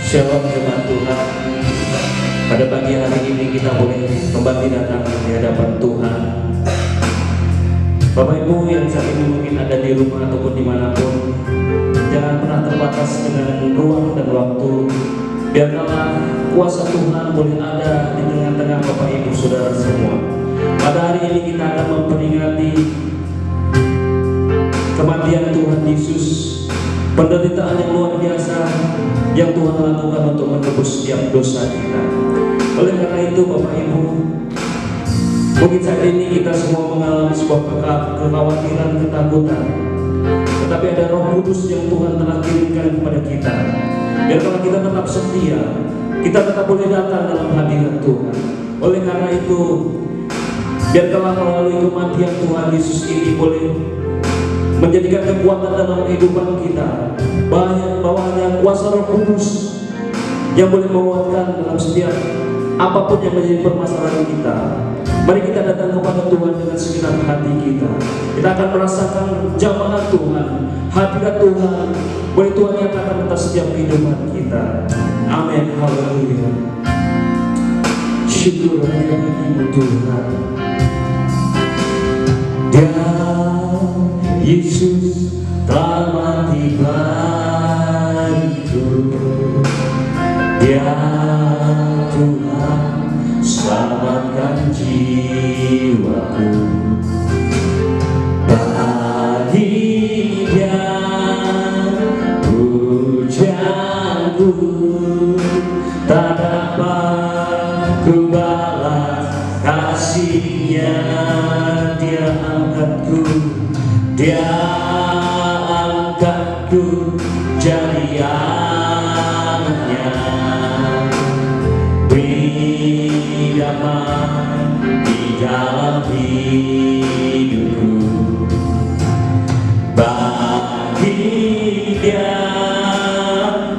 Shalom jemaat Tuhan. Pada pagi hari ini kita boleh kembali datang di hadapan Tuhan. Bapak Ibu yang saat ini mungkin ada di rumah ataupun dimanapun, jangan pernah terbatas dengan ruang dan waktu. Biarkanlah kuasa Tuhan boleh ada di tengah-tengah Bapak Ibu Saudara semua. Pada hari ini kita akan memperingati kematian Tuhan Yesus, penderitaan yang luar biasa yang Tuhan lakukan untuk menebus setiap dosa kita. Oleh karena itu Bapak Ibu, mungkin saat ini kita semua mengalami sebuah kekhawatiran, ketakutan, tetapi ada Roh Kudus yang Tuhan telah kirimkan kepada kita. Biarlah kita tetap setia, kita tetap boleh datang dalam hadirat Tuhan. Oleh karena itu, biarkanlah melalui kematian Tuhan Yesus ini boleh menjadikan kekuatan dalam kehidupan kita, bahwa kuasa Roh Kudus yang boleh menguatkan dalam setiap apapun yang menjadi permasalahan kita. Mari kita datang kepada Tuhan dengan segenap hati kita. Kita akan merasakan jamaah Tuhan, hadirat Tuhan, boleh Tuhan nyatakan atas setiap kehidupan kita. Amin, haleluya. Syukur hanya bagimu Tuhan. Dia Yesus telah mati bagiku. Dia Tuhan selamatkan jiwaku. Bagi Dia pujianku tak dapat ku balas kasih-Nya. Dia angkatku, Dia angkatku jadi anaknya. Beri damai di dalam hidupku. Bagi Dia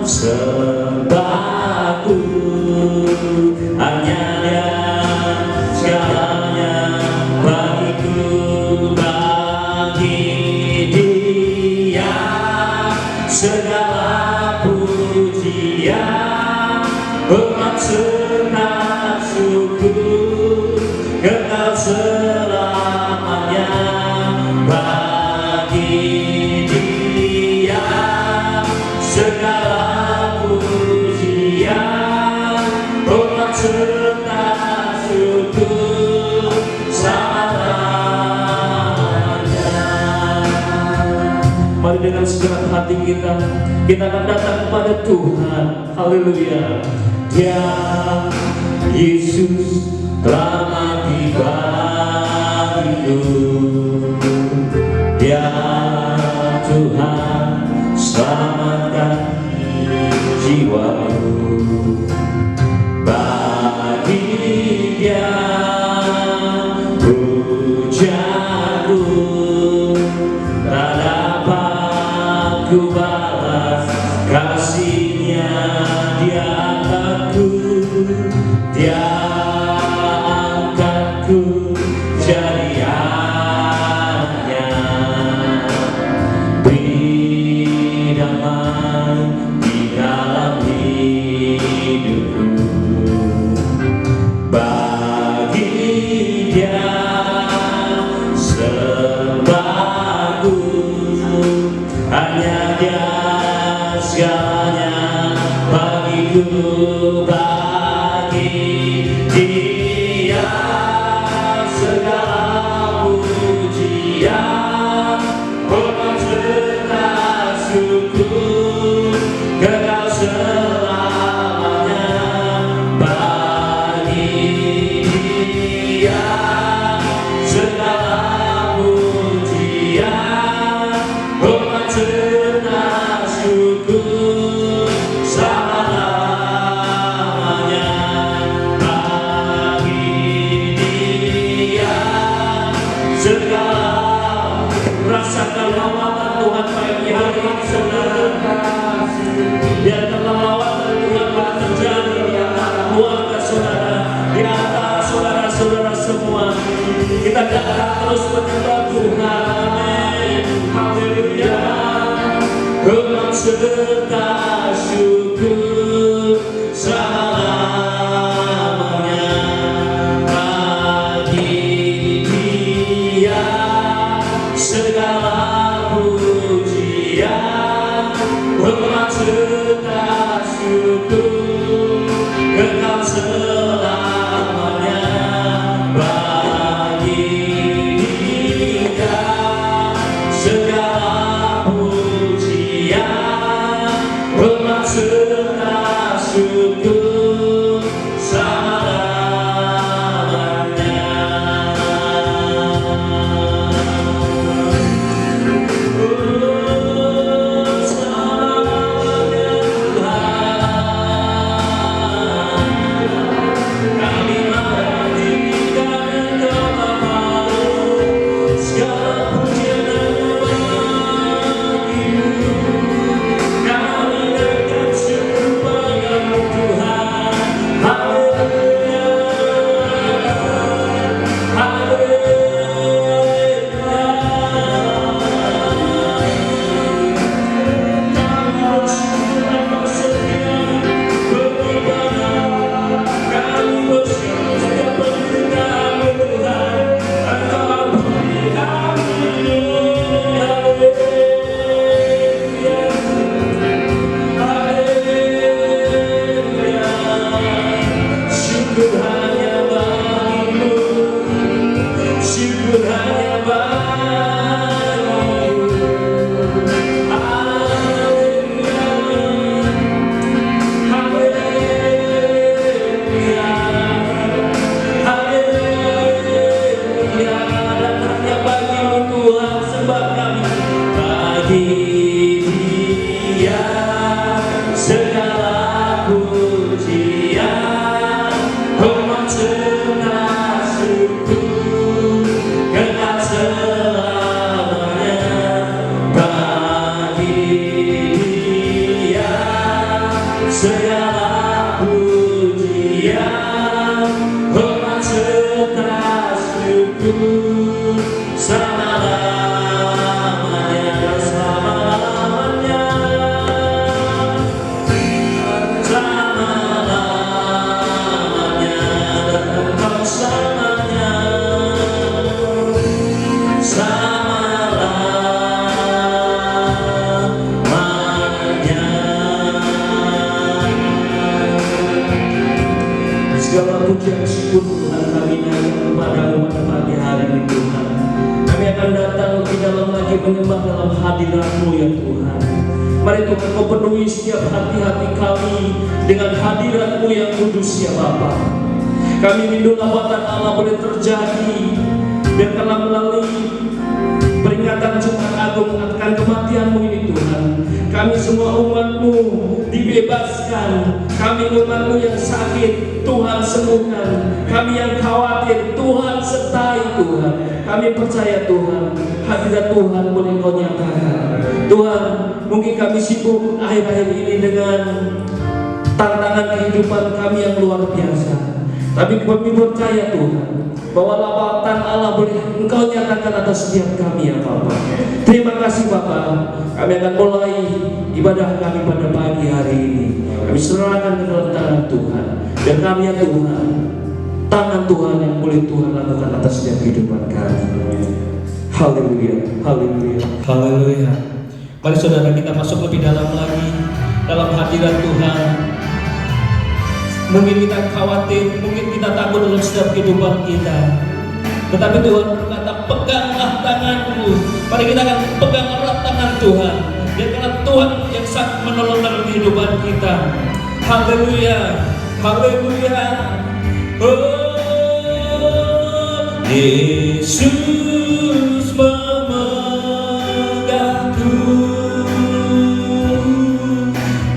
sembahku, hanya Dia segalanya bagiku. Segala pujian, hormat serta syukur, kekal selamanya bagi Dia. Segala pujian, hormat serta syukur selamanya. Mari dengan segenap hati kita akan datang kepada Tuhan. Haleluya. Dia Yesus telah mati bagiku. Dia Tuhan selamatkan jiwaku. Bagi Dia pujianku tak dapat ku balas kasih-Nya. Dia angkatku, Dia angkatku jadi anaknya. Beri damai di dalam hidupku. Bagi Dia sembahku, hanya Dia segalanya bagiku. Bagi Dia segala pujian, hormat serta syukur, kekal selamanya bagi Dia. Segala pujian, hormat serta syukur selamanya bagi Dia. Segala rasakan lawatan Tuhan pagi hari ini saudara. Biarkanlah lawatan Tuhan bekerjaan di antara keluarga saudara, di antara saudara-saudara semua. Kita akan terus menyembah Tuhan. Amin. Haleluya. Hormat serta syukur selamanya. Bagi Dia segala pujian, hormat serta syukur kekal selamanya. Bagi Dia segala pujian, hormat serta syukur selamanya. Selamanya Tuhan, kami mendirikan Engkau Bapa, segala pujian dan bagimu. Kami dekat syukur padamu Tuhan. Haleluya, haleluya. Kami bersyukur Engkau setia beribadah. Kami bersyukur setiap perintah-Mu Tuhan. Engkau ampuni kami. Haleluya, syukur hanya bagimu, syukur hanya bagimu. Haleluya, haleluya, haleluya. Dan hanya bagimu Tuhan sembah kami. Bagi Dia segala pujian, hormat serta syukur kekal selamanya. Bagi Dia segala pujian, hormat serta syukur selama-lamanya, selama-lamanya, selama-lamanya, dan Engkau selamanya, selama-lamanya. Segala pujian syukur Tuhan kami naikkan kepadamu pada pagi hari ini Tuhan. Kami akan datang lebih dalam lagi menyembah dalam hadirat-Mu ya Tuhan. Mari Tuhan Kau penuhi setiap hati-hati kami dengan hadirat-Mu yang kudus ya Bapa. Kami rindu lawatan Allah boleh terjadi. Biarkanlah melalui peringatan Jumat Agung akan kematian-Mu ini Tuhan, kami semua umat-Mu dibebaskan. Kami umat-Mu yang sakit, Tuhan sembuhkan. Kami yang khawatir, Tuhan sertai Tuhan. Kami percaya Tuhan, hadirat Tuhan boleh Kau nyatakan. Tuhan, mungkin kami sibuk akhir-akhir ini dengan tantangan kehidupan kami yang luar biasa. Tapi kami percaya Tuhan, bahwa lawatan Allah boleh Engkau nyatakan atas setiap kami ya Bapa. Terima kasih Bapa. Kami akan mulai ibadah kami pada pagi hari ini. Kami serahkan ke dalam tangan Tuhan. Dan kami ya Tuhan, tangan Tuhan yang boleh Tuhan lakukan atas setiap kehidupan kami. Haleluya, haleluya, haleluya. Mari saudara kita masuk lebih dalam lagi dalam hadirat Tuhan. Mungkin kita khawatir, mungkin kita takut dalam setiap kehidupan kita. Tetapi Tuhan berkata, peganglah tanganku. Mari kita akan pegang erat tangan Tuhan. Biarkanlah Tuhan yang sangat menolong dalam kehidupan kita. Haleluya, haleluya. Oh, Yesus memegangku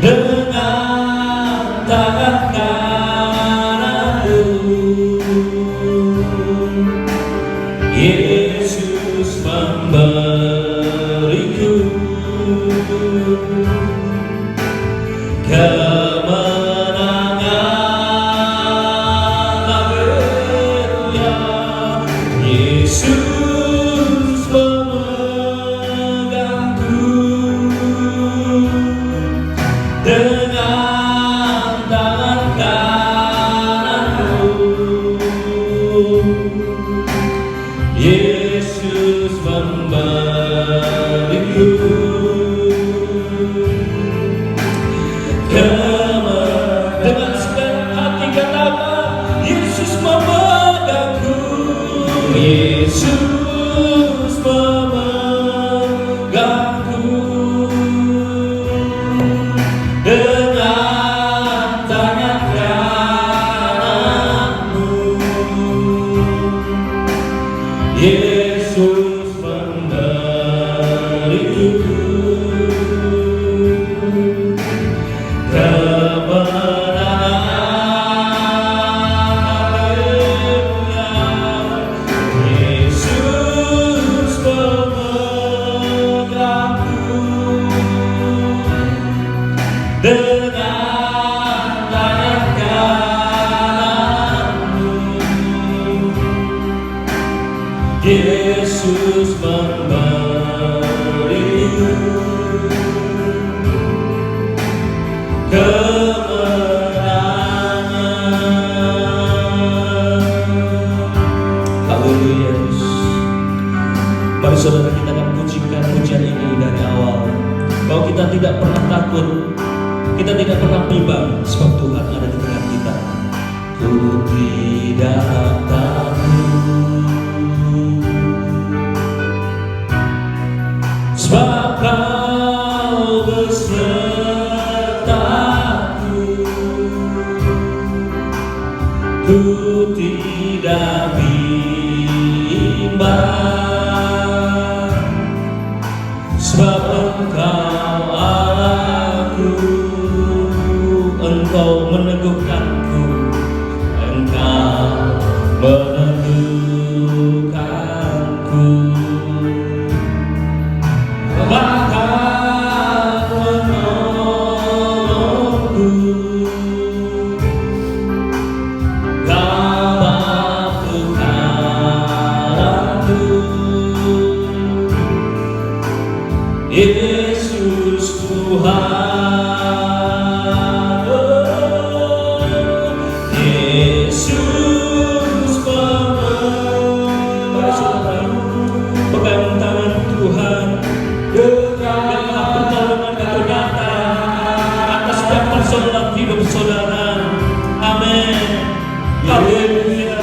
dengan tangan kananku. Yesus memberiku kemenangan. Haleluya. Yesus memegangku dengan tangan Yesus memegangku dengan tangan kananmu. Yesus memberiku dengan tangan kananmu. Yesus memberiku kemenangan. Haleluya. Mari saudara, kita akan pujikan pujian ini dari awal, bahwa kita tidak pernah takut, kita tidak pernah bimbang, sebab Tuhan ada di tengah kita. Ku tidak takut, sebab Kau besertaku. Ku tidak bimbang, sebab Engkau Allahku. Engkau meneguhkanku, Engkau meneguhkanku, bahkan menolongku. Kau batu karangku, Yesus Tuhan. Dalam hidup saudara, amin. Haleluya.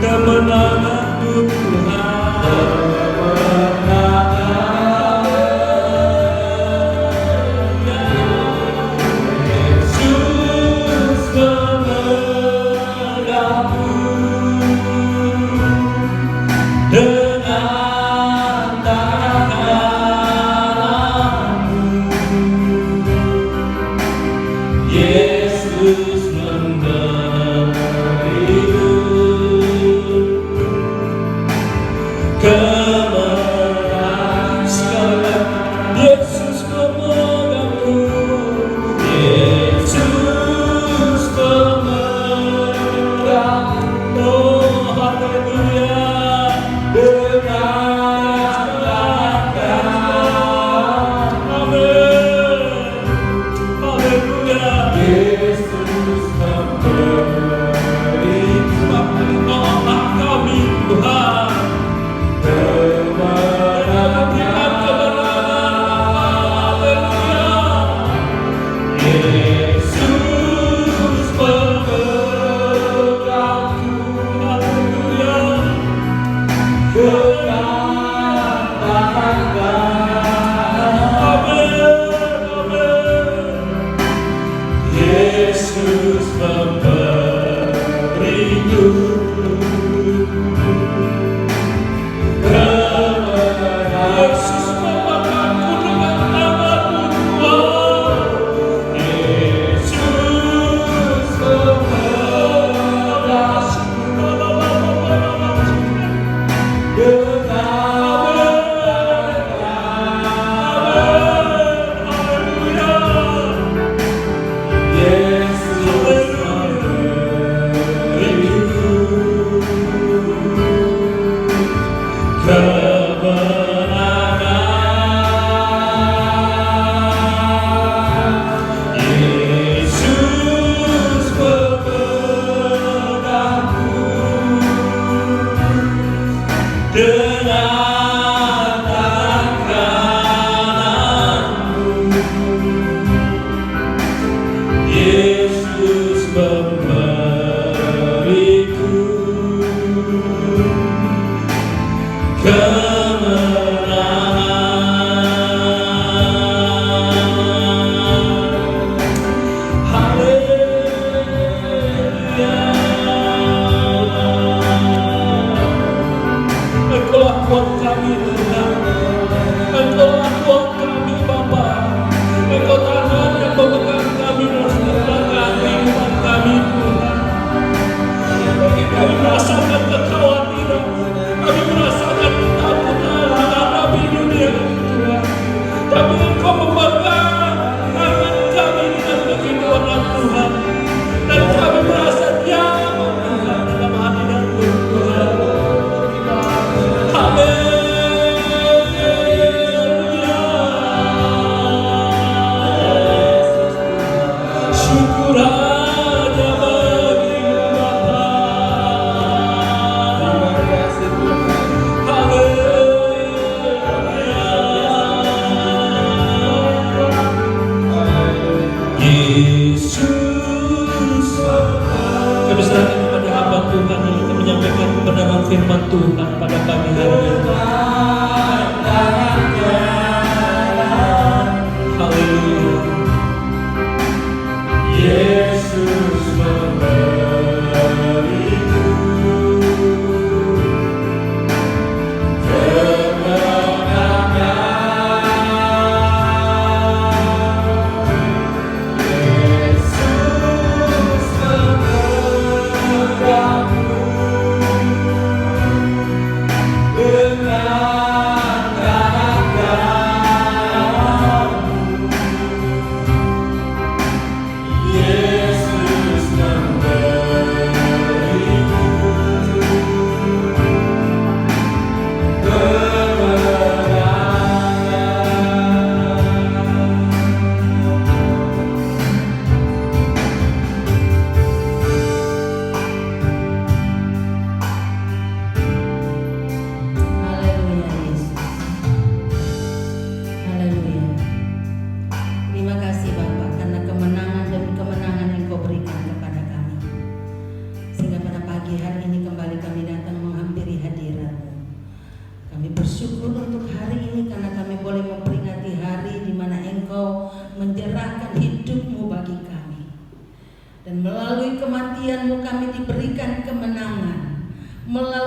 Kemenangan Tuhan.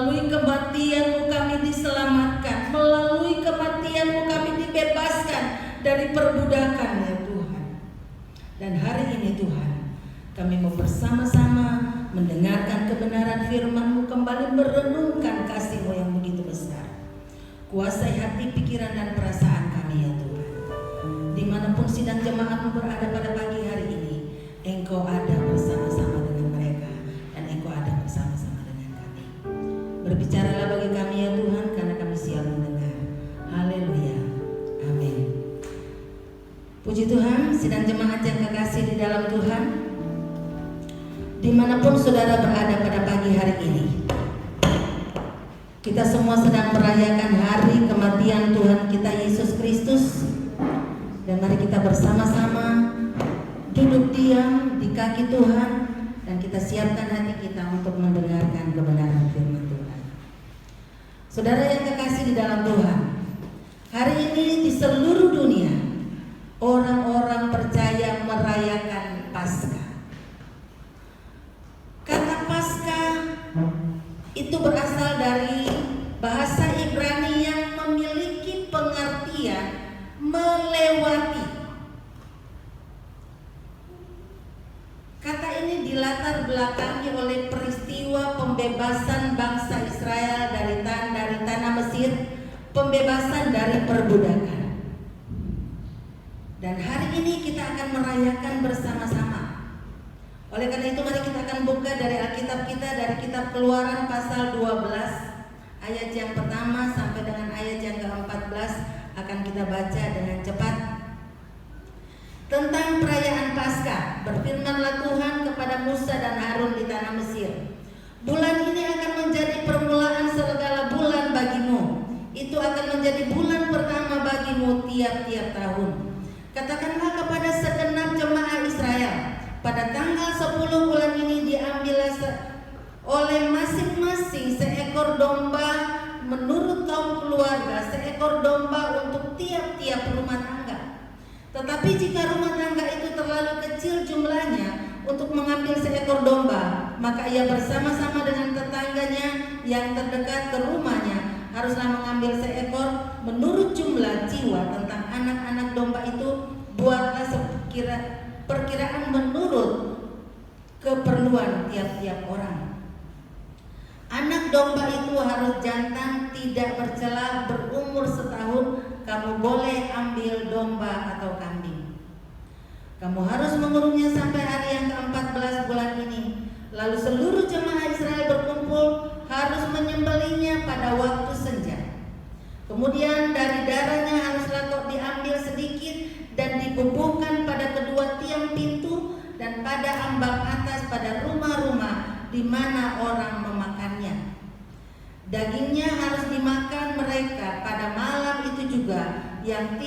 Melalui kematian-Mu kami diselamatkan, melalui kematian-Mu kami dibebaskan dari perbudakan ya Tuhan. Dan hari ini Tuhan, kami mau bersama-sama mendengarkan kebenaran firman-Mu, kembali merenungkan kasih-Mu yang begitu besar. Kuasai hati, pikiran, dan perasaan kami ya Tuhan. Dimanapun sidang jemaat-Mu berada pada pagi hari ini, Engkau ada bersama-sama dengan mereka, dan Engkau ada bersama-sama dengan kami. Berbicaralah bagi kami ya Tuhan, karena kami siap mendengar. Haleluya, amin. Puji Tuhan, sidang jemaat yang kekasih di dalam Tuhan, dimanapun saudara berada pada pagi hari ini, kita semua sedang merayakan hari kematian Tuhan kita Yesus Kristus. Dan mari kita bersama-sama duduk diam di kaki Tuhan, dan kita siapkan hati kita untuk mendengarkan kebenaran firman Tuhan. Saudara yang kekasih di dalam Tuhan, hari ini di seluruh dunia orang-orang percaya merayakan Paskah. Kata Paskah itu berasal dari bahasa Ibrani yang memiliki pengertian melewati. Kata ini dilatar belakangi oleh peristiwa pembebasan bangsa Israel dari tanah Mesir, pembebasan dari perbudakan. Dan hari ini kita akan merayakan bersama-sama. Oleh karena itu mari kita akan buka dari Alkitab kita, dari kitab Keluaran pasal 12 ayat yang pertama sampai dengan ayat yang ke-14. Akan kita baca dengan cepat. Tentang perayaan Paskah, berfirmanlah Tuhan kepada Musa dan Harun di tanah Mesir. Bulan ini akan menjadi permulaan segala bulan bagimu. Itu akan menjadi bulan pertama bagimu tiap-tiap tahun. Katakanlah kepada segenap jemaah Israel, pada tanggal 10 bulan ini diambillah oleh masing-masing seekor domba menurut kaum keluarga, seekor domba untuk tiap-tiap rumah tangga. Tetapi jika rumah tangga itu terlalu kecil jumlahnya untuk mengambil seekor domba, maka ia bersama-sama dengan tetangganya yang terdekat ke rumahnya haruslah mengambil seekor menurut jumlah jiwa. Tentang anak-anak domba itu buatlah perkiraan menurut keperluan tiap-tiap orang. Anak domba itu harus jantan, tidak bercela, berumur setahun. Kamu boleh ambil domba atau kambing. Kamu harus mengurungnya sampai hari yang ke-14 bulan ini. Lalu seluruh jemaah Israel berkumpul, harus menyembelihnya pada waktu senja. Kemudian dari darahnya haruslah kau diambil sedikit dan dibubuhkan pada kedua tiang pintu dan pada ambang atas pada rumah-rumah di mana orang memakannya. Dagingnya harus dimakan mereka pada malam itu juga. Yang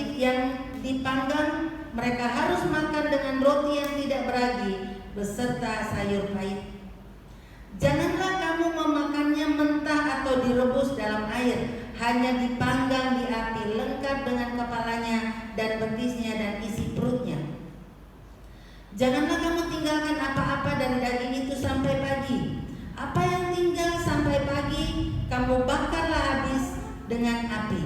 dipanggang mereka harus makan dengan roti yang tidak beragi beserta sayur pahit. Janganlah kamu memakannya mentah atau direbus dalam air, hanya dipanggang di api lengkap dengan kepalanya dan betisnya dan isi perutnya. Janganlah kamu tinggalkan apa-apa dari daging itu sampai pagi. Apa yang tinggal sampai pagi, kamu bakarlah habis dengan api.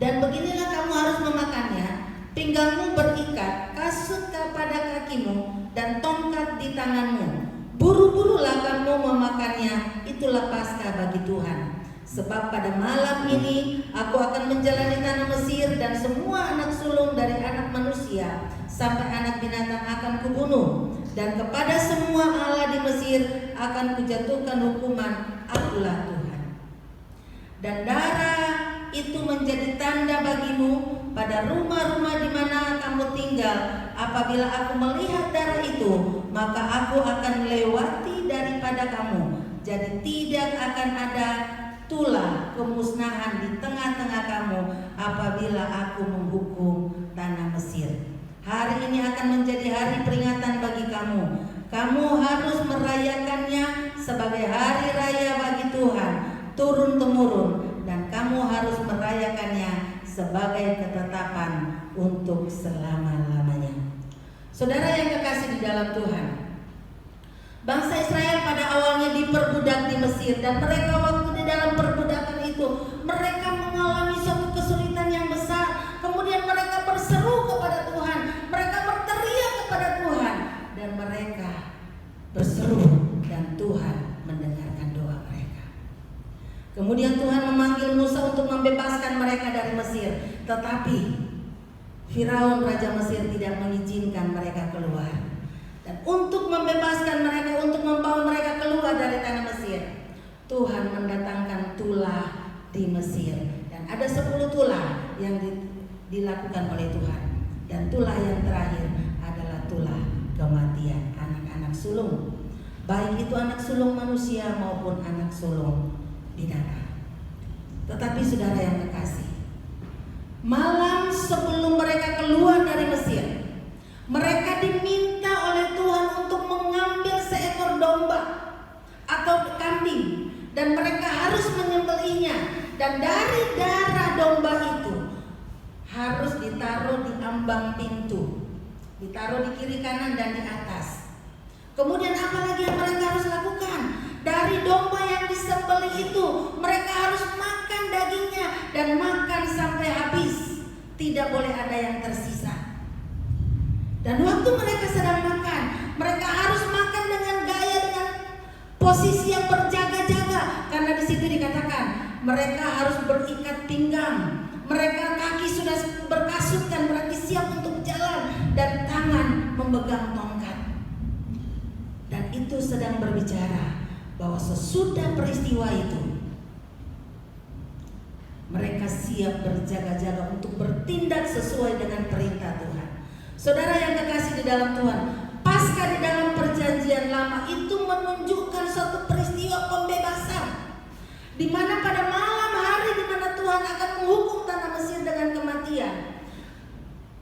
Dan beginilah kamu harus memakannya: pinggangmu berikat, kasut pada kakimu, dan tongkat di tanganmu. Buru-burulah kamu memakannya, itulah Paskah bagi Tuhan. Sebab pada malam ini aku akan menjalani tanah Mesir, dan semua anak sulung dari anak manusia sampai anak binatang akan kubunuh. Dan kepada semua Allah di Mesir akan kujatuhkan hukuman. Akulah Tuhan. Dan darah itu menjadi tanda bagimu pada rumah-rumah di mana kamu tinggal. Apabila aku melihat darah itu, maka aku akan melewati daripada kamu. Jadi tidak akan ada tulah kemusnahan di tengah-tengah kamu apabila aku menghukum tanah Mesir. Hari ini akan menjadi hari peringatan bagi kamu. Kamu harus merayakannya sebagai hari raya bagi Tuhan, turun-temurun, dan kamu harus merayakannya sebagai ketetapan untuk selama-lamanya. Saudara yang kekasih di dalam Tuhan, Bangsa Israel pada awalnya diperbudak di Mesir, dan mereka waktu di dalam perbudakan itu mereka mengalami suatu kesulitan yang besar. Kemudian mereka berseru kepada Tuhan, mereka berteriak kepada Tuhan, dan mereka berseru dan Tuhan mendengarkan doa mereka. Kemudian Tuhan memanggil Musa untuk membebaskan mereka dari Mesir, tetapi Firaun Raja Mesir tidak mengizinkan mereka keluar. Dan untuk membebaskan mereka, untuk membawa mereka keluar dari tanah Mesir, Tuhan mendatangkan tulah di Mesir. Dan ada 10 tulah yang dilakukan oleh Tuhan. Dan tulah yang terakhir adalah tulah kematian anak-anak sulung, baik itu anak sulung manusia maupun anak sulung binatang. Tetapi saudara yang kekasih, malam sebelum mereka keluar dari Mesir, mereka diminta oleh Tuhan untuk mengambil seekor domba atau kambing, dan mereka harus menyembelihnya. Dan dari darah domba itu harus ditaruh di ambang pintu, ditaruh di kiri kanan dan di atas. Kemudian apa lagi yang mereka harus lakukan? Dari domba yang disembelih itu mereka harus makan dagingnya dan makan sampai habis, tidak boleh ada yang tersisa. Dan waktu mereka sedang makan, mereka harus makan dengan gaya, dengan posisi yang berjaga-jaga, karena di situ dikatakan mereka harus berikat pinggang, mereka kaki sudah berkasutkan, berarti siap untuk jalan, dan tangan memegang tongkat. Dan itu sedang berbicara bahwa sesudah peristiwa itu mereka siap berjaga-jaga untuk bertindak sesuai dengan perintah Tuhan. Saudara yang kekasih di dalam Tuhan, Paskah di dalam perjanjian lama itu menunjukkan suatu peristiwa pembebasan, di mana pada malam hari di mana Tuhan akan menghukum tanah Mesir dengan kematian.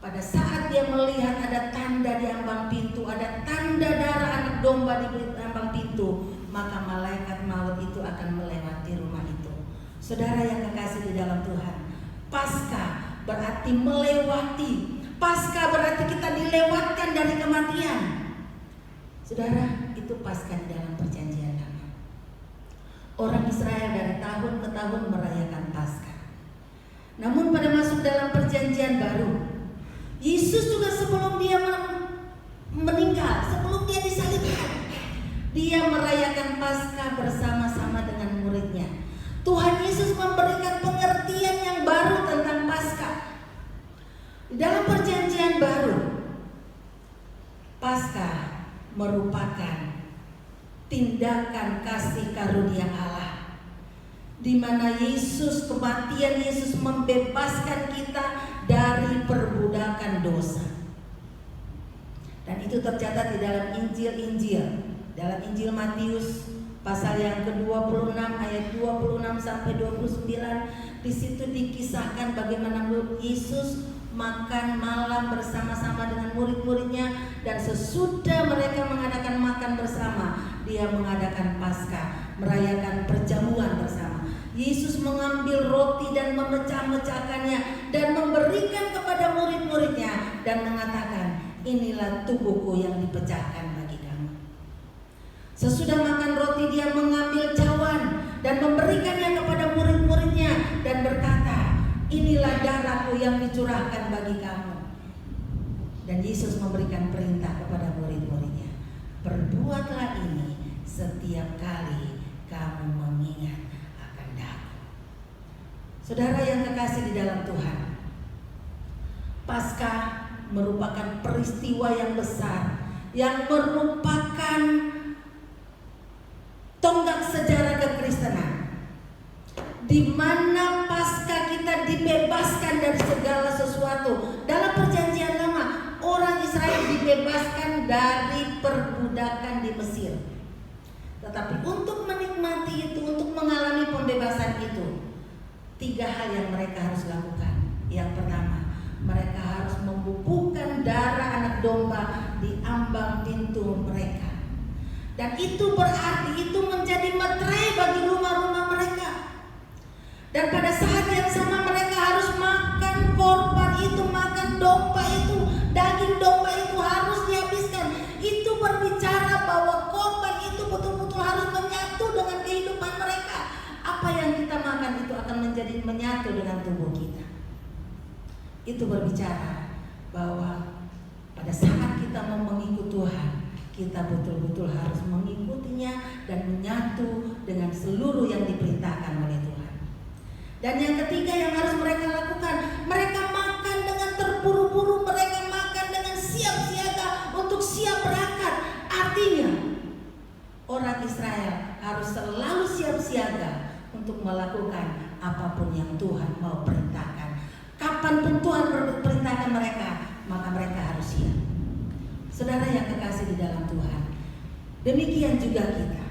Pada saat dia melihat ada tanda di ambang pintu, ada tanda darah anak domba di ambang pintu, maka malaikat maut itu akan melewati rumah itu. Saudara yang kekasih di dalam Tuhan, Paskah berarti melewati. Paskah berarti kita dilewatkan dari kematian. Saudara, itu Paskah di dalam perjanjian lama. Orang Israel dari tahun ke tahun merayakan Paskah. Namun pada masuk dalam perjanjian baru, Yesus juga sebelum dia meninggal, sebelum dia disalibkan, dia merayakan Paskah bersama-sama dengan muridnya. Tuhan Yesus memberikan pengertian yang baru tentang Paskah. Di dalam perjanjian baru, Paskah merupakan tindakan kasih karunia Allah, di mana Yesus, kematian Yesus membebaskan kita dari perbudakan dosa. Dan itu tercatat di dalam Injil-Injil. Dalam Injil Matius pasal yang ke-26 ayat 26 sampai 29, di situ dikisahkan bagaimana Yesus makan malam bersama-sama dengan murid-muridnya, dan sesudah mereka mengadakan makan bersama, dia mengadakan Paskah, merayakan perjamuan bersama. Yesus mengambil roti dan memecah-mecahkannya dan memberikan kepada murid-muridnya dan mengatakan, inilah tubuhku yang dipecahkan bagi kamu. Sesudah makan roti, dia mengambil cawan dan memberikannya kepada murid-muridnya dan berkata, inilah darahku yang dicurahkan bagi kamu. Dan Yesus memberikan perintah kepada murid-muridnya, perbuatlah ini setiap kali kamu mengingat akan aku. Saudara yang kekasih di dalam Tuhan, Paskah merupakan peristiwa yang besar, yang merupakan tonggak sejarah kekristenan, di mana Paskah kita dibebaskan dari segala sesuatu. Dalam perjanjian lama, orang Israel dibebaskan dari perbudakan di Mesir. Tetapi untuk menikmati itu, untuk mengalami pembebasan itu, 3 hal yang mereka harus lakukan. Yang pertama, mereka harus membubuhkan darah anak domba di ambang pintu mereka. Dan itu berarti itu menjadi materai bagi rumah-rumah mereka. Dan pada saat yang sama mereka harus makan korban itu, makan domba itu, daging domba itu harus dihabiskan. Itu berbicara bahwa korban menjadi menyatu dengan tubuh kita. Itu berbicara bahwa pada saat kita mau mengikut Tuhan, kita betul-betul harus mengikutinya dan menyatu dengan seluruh yang diperintahkan oleh Tuhan. Dan yang ketiga yang harus mereka lakukan, mereka makan dengan terburu-buru, mereka makan dengan siap siaga untuk siap berangkat. Artinya orang Israel harus selalu siap siaga untuk melakukan apapun yang Tuhan mau perintahkan. Kapanpun Tuhan perintahkan mereka, maka mereka harus siap. Saudara yang kekasih di dalam Tuhan, demikian juga kita.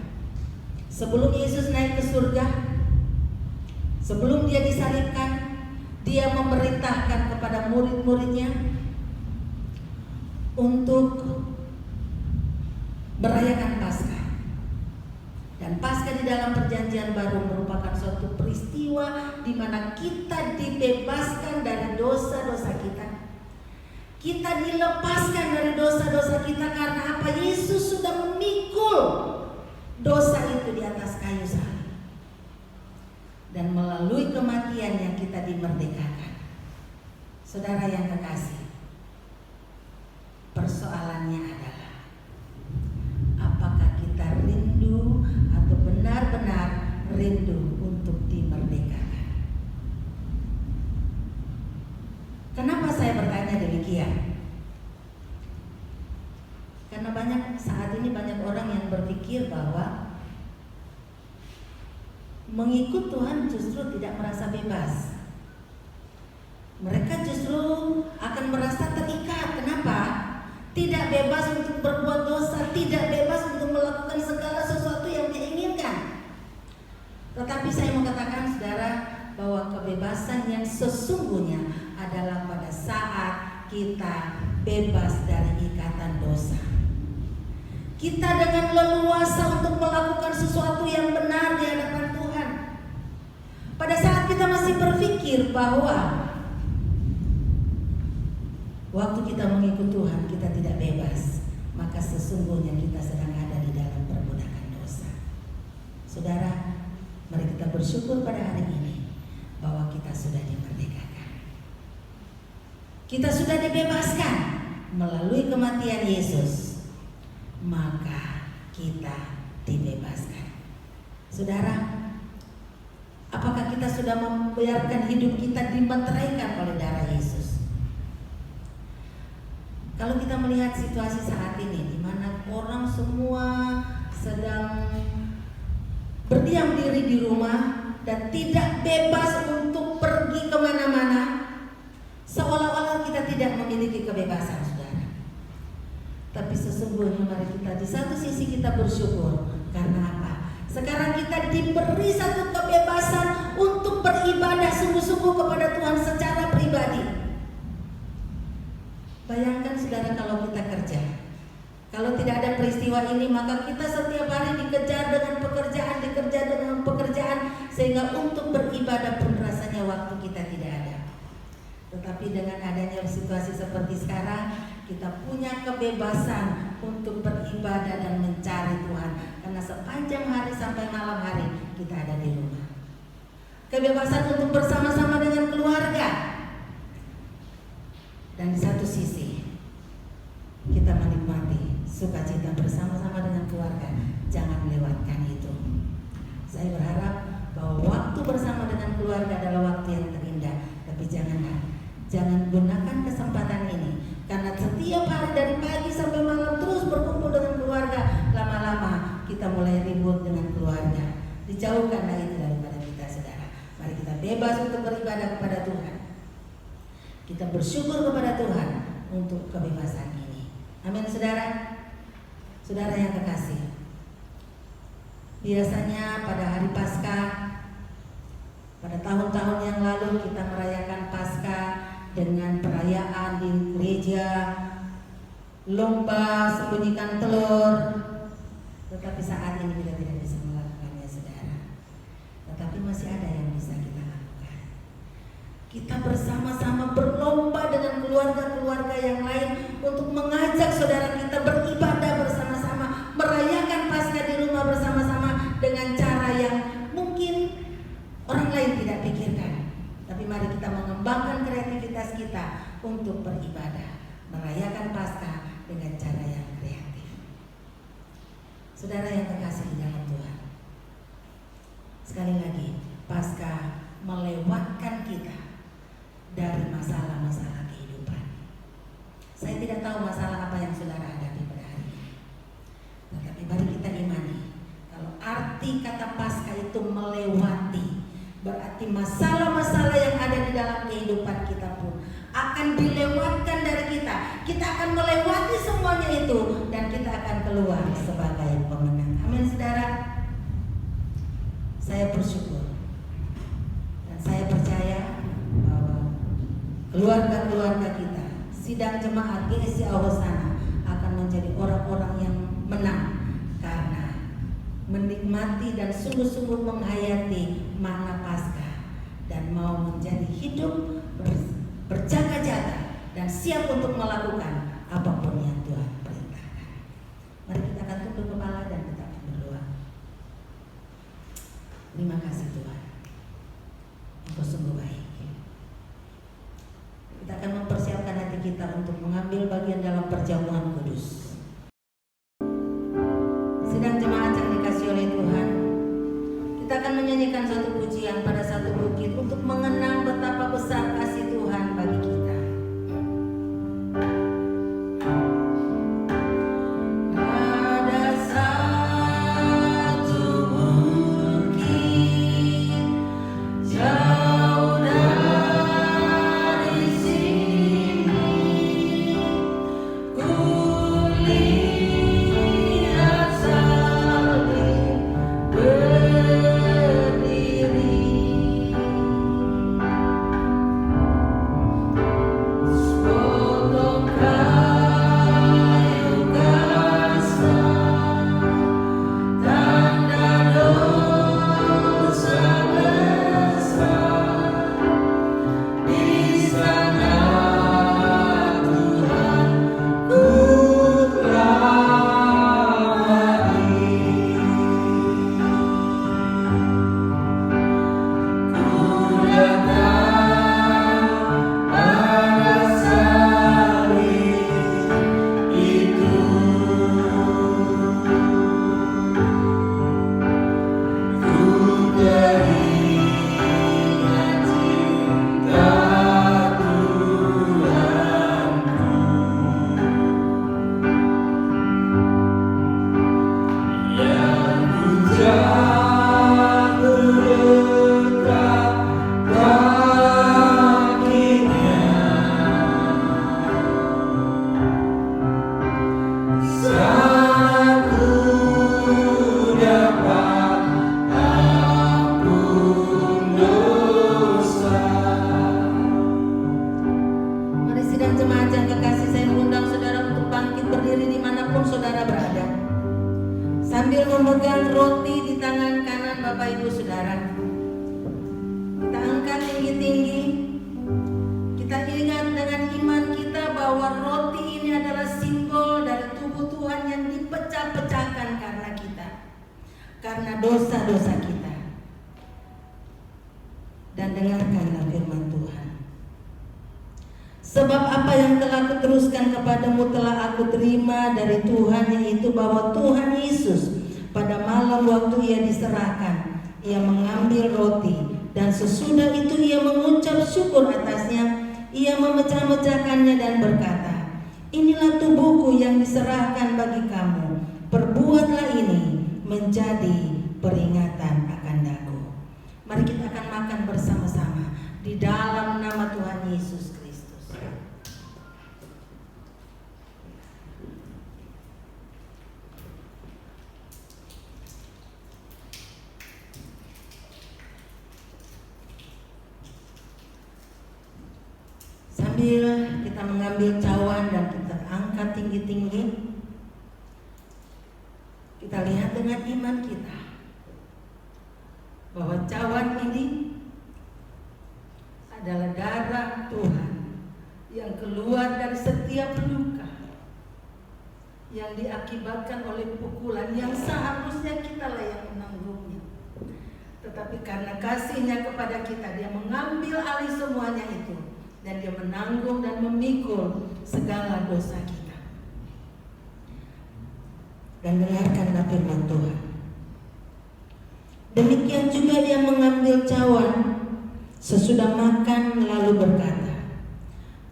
Sebelum Yesus naik ke surga, sebelum dia disalibkan, dia memerintahkan kepada murid-muridnya untuk merayakan Paskah. Dan Paskah di dalam Perjanjian Baru merupakan suatu peristiwa di mana kita dibebaskan dari dosa-dosa kita. Kita dilepaskan dari dosa-dosa kita karena apa? Yesus sudah memikul dosa itu di atas kayu salib. Dan melalui kematian yang kita dimerdekakan. Saudara yang kekasih, persoalannya adalah apakah kita rindu atau benar-benar rindu untuk dimerdekakan? Kenapa saya bertanya demikian? Karena saat ini banyak orang yang berpikir bahwa mengikut Tuhan justru tidak merasa bebas. Mereka justru akan merasa terikat. Kenapa? Tidak bebas untuk berbuat dosa, tidak bebas untuk melakukan segala sesuatu yang diinginkan. Tetapi saya mau katakan saudara, bahwa kebebasan yang sesungguhnya adalah pada saat kita bebas dari ikatan dosa. Kita dengan leluasa untuk melakukan sesuatu yang benar di hadapan Tuhan. Pada saat kita masih berpikir bahwa waktu kita mengikut Tuhan kita tidak bebas, maka sesungguhnya kita sedang ada di dalam perbudakan dosa. Saudara, mari kita bersyukur pada hari ini bahwa kita sudah dimerdekakan. Kita sudah dibebaskan melalui kematian Yesus, maka kita dibebaskan. Saudara, apakah kita sudah membiarkan hidup kita dimeteraikan oleh darah Yesus? Kalau kita melihat situasi saat ini, di mana orang semua sedang berdiam diri di rumah dan tidak bebas untuk pergi kemana-mana, seolah-olah kita tidak memiliki kebebasan, saudara. Tapi sesungguhnya mari kita di satu sisi kita bersyukur. Karena apa? Sekarang kita diberi satu kebebasan untuk beribadah sungguh-sungguh kepada Tuhan secara pribadi. Bayangkan saudara kalau kita kerja, kalau tidak ada peristiwa ini, maka kita setiap hari dikejar dengan pekerjaan, sehingga untuk beribadah pun rasanya waktu kita tidak ada. Tetapi dengan adanya situasi seperti sekarang, kita punya kebebasan untuk beribadah dan mencari Tuhan, karena sepanjang hari sampai malam hari kita ada di rumah. Kebebasan untuk bersama-sama dengan keluarga. Dan di satu sisi kita menikmati sukacita bersama-sama dengan keluarga. Jangan lewatkan itu. Saya berharap bahwa waktu bersama dengan keluarga adalah waktu yang terindah. Tapi jangan gunakan kesempatan ini, karena setiap hari dari pagi sampai malam terus berkumpul dengan keluarga. Lama-lama kita mulai ribut dengan keluarga. Dijauhkanlah itu daripada kita, saudara. Mari kita bebas untuk beribadah kepada Tuhan. Kita bersyukur kepada Tuhan untuk kebebasan ini. Amin, saudara. Saudara yang kekasih, biasanya pada hari Paskah, pada tahun-tahun yang lalu kita merayakan Paskah dengan perayaan di gereja, lomba sembunyikan telur. Tetapi saat ini kita tidak bisa melakukannya, saudara. Tetapi masih ada yang bisa kita lakukan. Kita bersama-sama berlomba dengan keluarga-keluarga yang lain untuk mengajak saudara kita beribadah bersama-sama, merayakan Paskah di rumah bersama-sama dengan cara yang mungkin orang lain tidak pikirkan. untuk beribadah, merayakan Paskah dengan cara yang kreatif. Saudara yang terkasih di dalam Tuhan, sekali lagi, Paskah melewatkan kita dari masalah-masalah kehidupan. Saya tidak tahu masalah apa yang saudara hadapi pada hari ini, tetapi mari kita imani, kalau arti kata Paskah itu melewati, berarti masalah-masalah yang ada di dalam kehidupan kita pun akan dilewatkan dari kita. Kita akan melewati semuanya itu dan kita akan keluar sebagai pemenang. Amin, saudara. Saya bersyukur dan saya percaya bahwa keluarga-keluarga kita, sidang jemaat GSI Awasana akan menjadi orang-orang yang menang karena menikmati dan sungguh-sungguh menghayati makna Paskah dan mau menjadi hidup berjaga-jaga dan siap untuk melakukan apapun yang Tuhan perintahkan. Mari kita akan tunduk kepala dan kita akan berdoa. Terima kasih Tuhan, Engkau sungguh baik. Kita akan mempersiapkan hati kita untuk mengambil bagian dalam perjamuan kudus. Sidang jemaat yang dikasihi oleh Tuhan, kita akan menyanyikan satu pujian pada satu bukit untuk mengenang betapa besar kasih Tuhan bagi kita. Ada satu bukit jauh dari sini, kulihat salib berdiri. Sepotong kayu kasar, tanda dosa besar, di sana Tuhan ku lari. Ku datang pada salib itu, ku teringat cinta Tuhanku yang ku jatuh dekat kakinya. Saat ku dapat ampun dosa. Mari sidang jemaat yang kekasih, saya mengundang saudara untuk bangkit berdiri dimanapun saudara berada, sambil memegang roti di tangan kanan Bapak Ibu Saudara. Kita angkat tinggi-tinggi. Kita ingat dengan iman kita bahwa roti ini adalah simbol dari tubuh Tuhan yang dipecah-pecahkan karena kita, karena dosa-dosa kita. Dan dengarkanlah firman Tuhan. Sebab apa yang telah kuteruskan kepadamu telah aku terima dari Tuhan, yaitu bahwa Tuhan Yesus pada malam waktu ia diserahkan, ia mengambil roti, dan sesudah itu ia mengucap syukur atasnya, ia memecah-mecahkannya dan berkata, inilah tubuhku yang diserahkan bagi kamu, perbuatlah ini menjadi peringatan akan aku. Mari kita akan makan bersama-sama di dalam nama Tuhan Yesus Kristus. Sambil kita mengambil cawan dan kita angkat tinggi-tinggi, kita lihat dengan iman kita bahwa cawan ini adalah darah Tuhan yang keluar dari setiap luka yang diakibatkan oleh pukulan yang seharusnya kitalah yang menanggungnya. Tetapi karena kasihnya kepada kita, dia mengambil alih semuanya itu dan Dia menanggung dan memikul segala dosa kita. Dan dengarkanlah firman Tuhan. Demikian juga Dia mengambil cawan sesudah makan lalu berkata,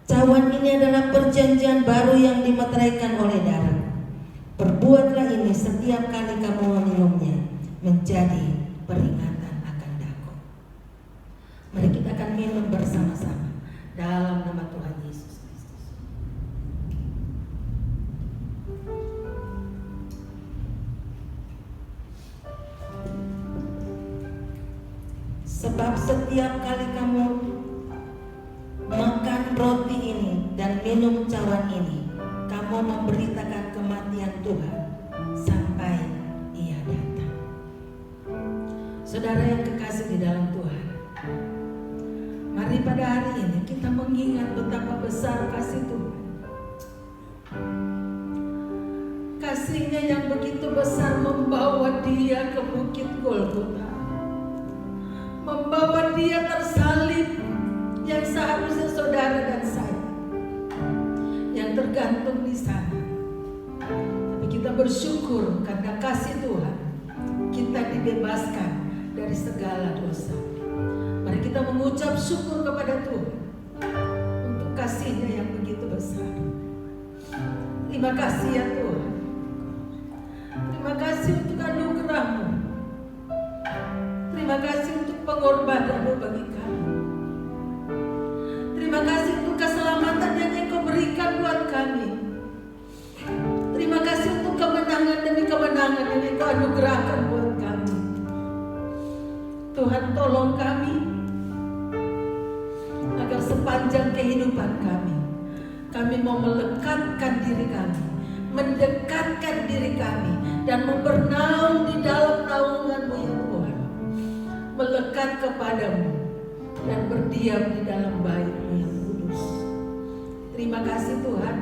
cawan ini adalah perjanjian baru yang dimeteraikan oleh darah. Perbuatlah ini setiap kali kamu meminumnya menjadi peringatan akan daku. Mari kita akan minum bersama-sama dalam nama Tuhan Yesus Kristus. Sebab setiap kali kamu makan roti ini dan minum cawan ini, kamu memberitakan kematian Tuhan sampai Ia datang. Saudara yang kekasih di dalam Tuhan, mari pada hari ini kita mengingat betapa besar kasih Tuhan. Kasih-Nya yang begitu besar membawa Dia ke bukit Golgota, membawa Dia tersalib, yang seharusnya saudara dan saya yang tergantung di sana. Tapi kita bersyukur karena kasih Tuhan kita dibebaskan dari segala dosa. Mari kita mengucap syukur kepada Tuhan untuk kasih-Nya yang begitu besar. Terima kasih ya Tuhan. Terima kasih untuk anugerah-Mu. Terima kasih untuk pengorbanan-Mu bagi kami. Terima kasih untuk keselamatan yang Engkau berikan buat kami. Terima kasih untuk kemenangan demi kemenangan yang Engkau anugerahkan buat kami. Tuhan, tolong kami agar sepanjang kehidupan kami mau melekatkan diri kami, mendekatkan diri kami, dan bernaung di dalam naungan-Mu ya Tuhan. Melekat kepadamu dan berdiam di dalam bait-Mu yang kudus. Terima kasih Tuhan.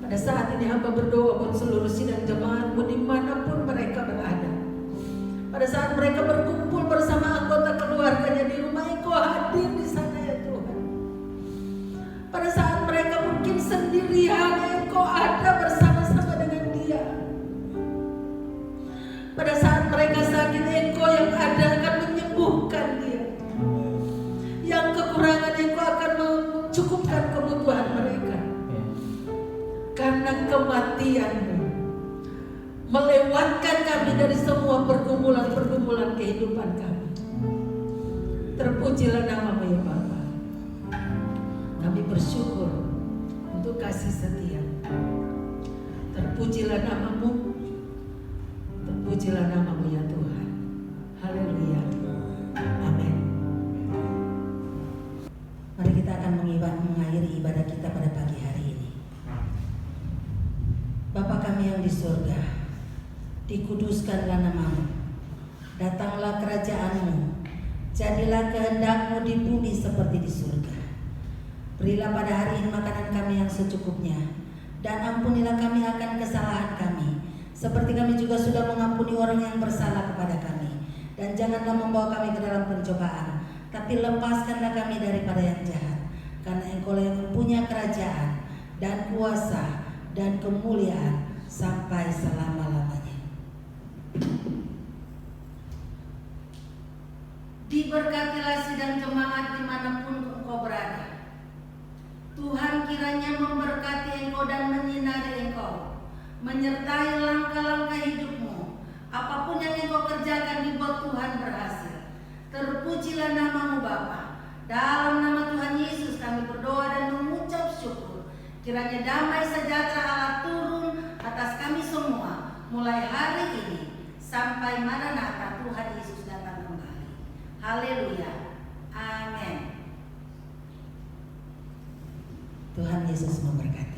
Pada saat ini hamba berdoa buat seluruh sidang jemaat-Mu dimanapun mereka berada. Pada saat mereka berkumpul bersama anggota keluarganya di rumah, Engkau hadir di sana ya Tuhan. Pada saat mereka mungkin sendirian, Engkau ada bersama-sama dengan dia. Pada saat mereka sakit, Engkau yang ada akan menyembuhkan dia. Yang kekurangan, Engkau akan mencukupkan kebutuhan mereka. Karena kematian-Mu melewatkan kami dari semua pergumulan-pergumulan kehidupan kami. Terpujilah nama-Mu ya Bapa. Kami bersyukur untuk kasih setia. Terpujilah nama-Mu. Terpujilah nama-Mu ya Tuhan. Haleluya. Amin. Mari kita akan mengakhiri ibadah kita pada pagi hari ini. Bapa kami yang di surga, dikuduskanlah nama-Mu, datanglah kerajaan-Mu, jadilah kehendak-Mu di bumi seperti di surga. Berilah pada hari ini makanan kami yang secukupnya, dan ampunilah kami akan kesalahan kami, seperti kami juga sudah mengampuni orang yang bersalah kepada kami. Dan janganlah membawa kami ke dalam pencobaan, tapi lepaskanlah kami daripada yang jahat. Karena Engkau yang mempunyai kerajaan dan kuasa dan kemuliaan sampai selama-lamanya. Diberkatilah sidang jemaat dimanapun engkau berada. Tuhan kiranya memberkati engkau dan menyinari engkau, menyertai langkah-langkah hidupmu. Apapun yang engkau kerjakan dibuat Tuhan berhasil. Terpujilah nama-Mu Bapa. Dalam nama Tuhan Yesus kami berdoa dan mengucap syukur. Kiranya damai sejahtera Allah turun atas kami semua mulai hari ini sampai Maranatha Tuhan Yesus datang kembali. Haleluya. Amin. Tuhan Yesus memberkati.